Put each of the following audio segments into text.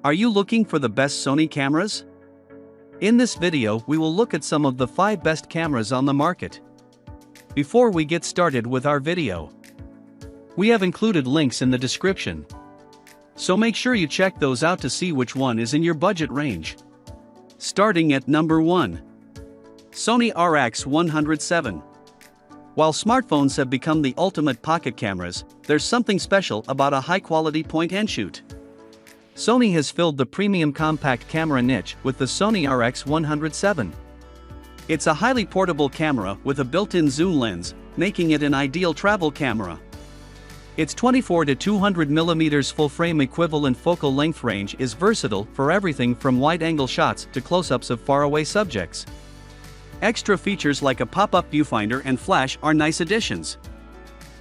Are you looking for the best Sony cameras? In this video we will look at some of the 5 best cameras on the market. Before we get started with our video, we have included links in the description, so make sure you check those out to see which one is in your budget range. Starting at number 1. Sony RX100 VII. While smartphones have become the ultimate pocket cameras, there's something special about a high-quality point-and-shoot. Sony has filled the premium compact camera niche with the Sony RX100 VII. It's a highly portable camera with a built-in zoom lens, making it an ideal travel camera. Its 24 to 200 mm full-frame equivalent focal length range is versatile for everything from wide-angle shots to close-ups of faraway subjects. Extra features like a pop-up viewfinder and flash are nice additions.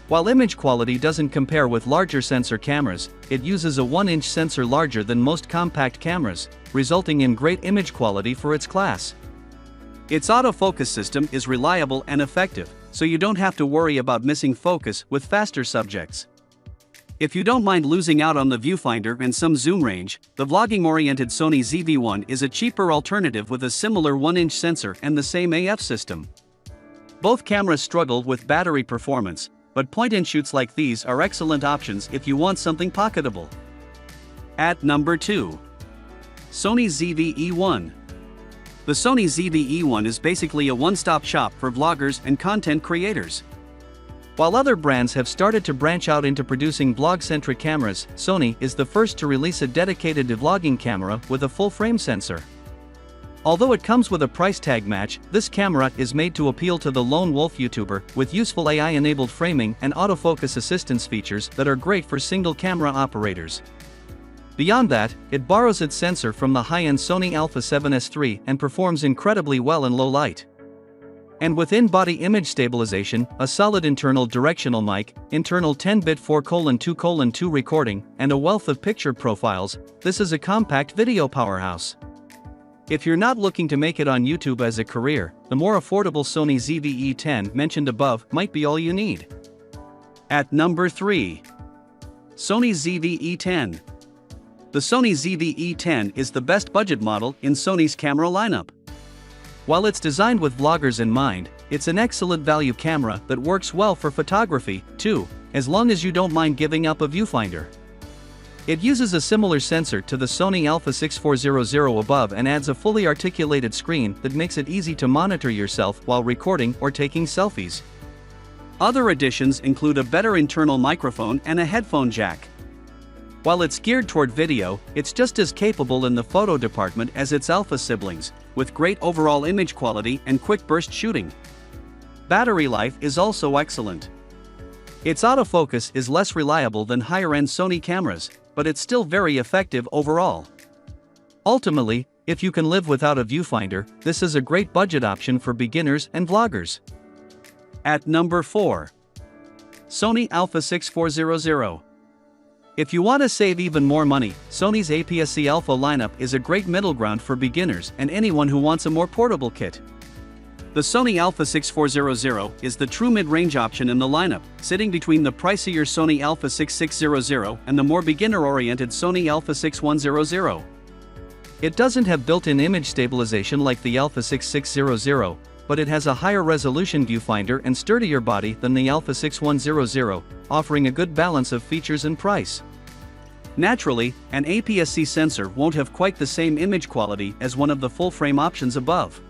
While image quality doesn't compare with larger sensor cameras, it uses a 1-inch sensor larger than most compact cameras, resulting in great image quality for its class. Its autofocus system is reliable and effective, so you don't have to worry about missing focus with faster subjects. If you don't mind losing out on the viewfinder and some zoom range, the vlogging-oriented Sony ZV-E1 is a cheaper alternative with a similar 1-inch sensor and the same AF system. Both cameras struggle with battery performance, but point-and-shoots like these are excellent options if you want something pocketable. At number 2. Sony ZV-E1. The Sony ZV-E1 is basically a one-stop shop for vloggers and content creators. While other brands have started to branch out into producing vlog-centric cameras, Sony is the first to release a dedicated vlogging camera with a full-frame sensor. Although it comes with a price tag match, this camera is made to appeal to the lone wolf YouTuber with useful AI-enabled framing and autofocus assistance features that are great for single-camera operators. Beyond that, it borrows its sensor from the high-end Sony Alpha 7S III and performs incredibly well in low light. And with in-body image stabilization, a solid internal directional mic, internal 10-bit 4:2:2 recording, and a wealth of picture profiles, this is a compact video powerhouse. If you're not looking to make it on YouTube as a career, the more affordable Sony ZV-E10 mentioned above might be all you need. At number 3. Sony ZV-E10. The Sony ZV-E10 is the best budget model in Sony's camera lineup. While it's designed with vloggers in mind, it's an excellent value camera that works well for photography, too, as long as you don't mind giving up a viewfinder. It uses a similar sensor to the Sony Alpha 6400 above and adds a fully articulated screen that makes it easy to monitor yourself while recording or taking selfies. Other additions include a better internal microphone and a headphone jack. While it's geared toward video, it's just as capable in the photo department as its Alpha siblings, with great overall image quality and quick burst shooting. Battery life is also excellent. Its autofocus is less reliable than higher-end Sony cameras, but it's still very effective overall. Ultimately, if you can live without a viewfinder, this is a great budget option for beginners and vloggers. At number 4. Sony Alpha 6400. If you want to save even more money, Sony's APS-C Alpha lineup is a great middle ground for beginners and anyone who wants a more portable kit. The Sony Alpha 6400 is the true mid-range option in the lineup, sitting between the pricier Sony Alpha 6600 and the more beginner-oriented Sony Alpha 6100. It doesn't have built-in image stabilization like the Alpha 6600, but it has a higher resolution viewfinder and sturdier body than the Alpha 6100, offering a good balance of features and price. Naturally, an APS-C sensor won't have quite the same image quality as one of the full-frame options above.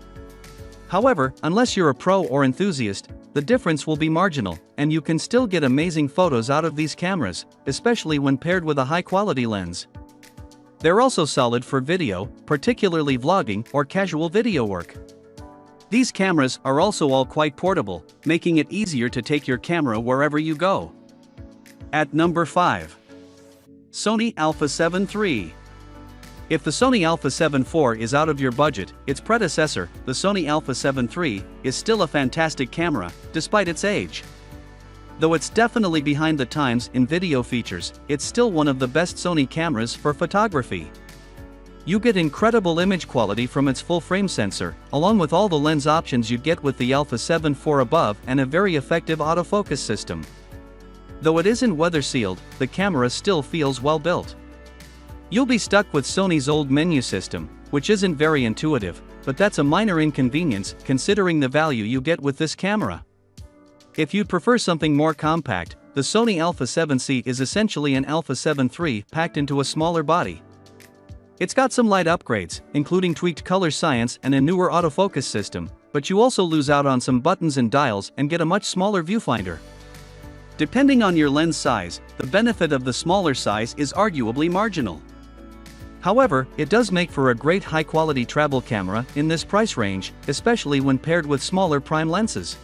However, unless you're a pro or enthusiast, the difference will be marginal, and you can still get amazing photos out of these cameras, especially when paired with a high-quality lens. They're also solid for video, particularly vlogging or casual video work. These cameras are also all quite portable, making it easier to take your camera wherever you go. At number 5. Sony Alpha 7 III. If the Sony Alpha 7 IV is out of your budget, its predecessor, the Sony Alpha 7 III, is still a fantastic camera, despite its age. Though it's definitely behind the times in video features, it's still one of the best Sony cameras for photography. You get incredible image quality from its full-frame sensor, along with all the lens options you'd get with the Alpha 7 IV above and a very effective autofocus system. Though it isn't weather-sealed, the camera still feels well built. You'll be stuck with Sony's old menu system, which isn't very intuitive, but that's a minor inconvenience considering the value you get with this camera. If you'd prefer something more compact, the Sony Alpha 7C is essentially an Alpha 7 III packed into a smaller body. It's got some light upgrades, including tweaked color science and a newer autofocus system, but you also lose out on some buttons and dials and get a much smaller viewfinder. Depending on your lens size, the benefit of the smaller size is arguably marginal. However, it does make for a great high-quality travel camera in this price range, especially when paired with smaller prime lenses.